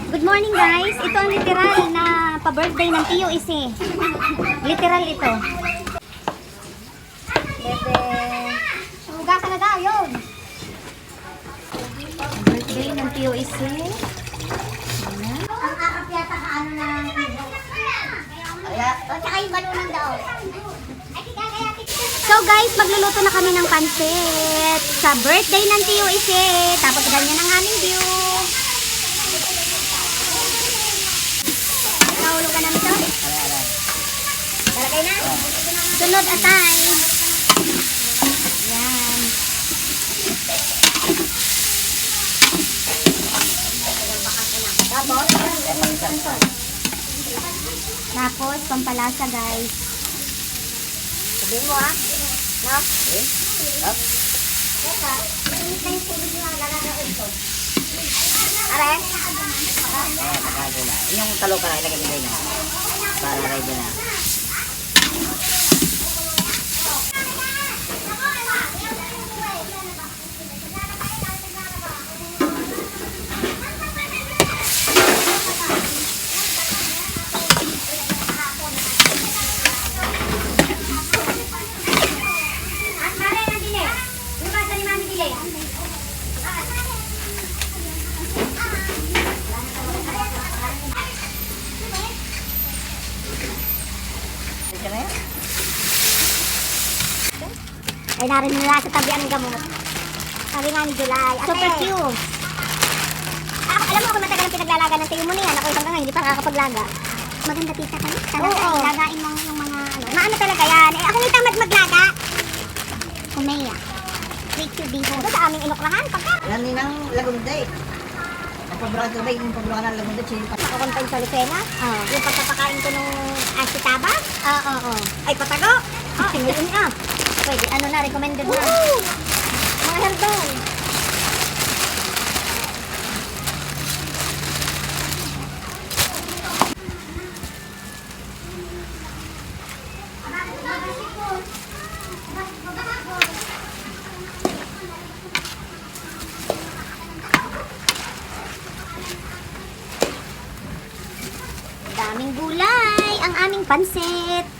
Good morning guys. Ito ang literal na pa-birthday ng Tio Isi. Literal ito. Bebe. Suga ka na daw yun. Birthday ng Tio Isi. Ang akap yata ka ano na. O tsaka yung balunang daw. So guys, magluluto na kami ng pansit sa birthday ng Tio Isi. Tapos ganyan ang aming view. Nahulugan namin ito? Talagay na? Sunod atay. Yan. Tapos, pampalasa guys. Sabihin mo ha? No? Up. Teka, init na yung tubig na lalagay ito. Are? Yung talo ka na, ilagay nyo. Para ready na. Ay, narin nila sa tabi ang gamot. Sabi nga ni July. Super cute. Alam mo ako matagal ang pinaglalaga ng tiyo mo niyan. Ako isang ngayon, hindi pa nakakapaglaga. Maganda tita ka niya. Talaga, ilagain mo yung mga ano. Maano talaga yan. Eh, ako may tamad maglaga. Kumeya. Wait to be home. Sa aming inukrahan. Pagka. Yan din ang lagunda eh. Ang pabrado ba yung pabrado ng lagunda chill. Nakakonta yung sa Lucena. Yung pagpapakain ko nung asitaba. Oo. Ay, patago. Ngayon ah. Pwede, ano na, recommended na. Mga herbal. Daming gulay ang aming pansit.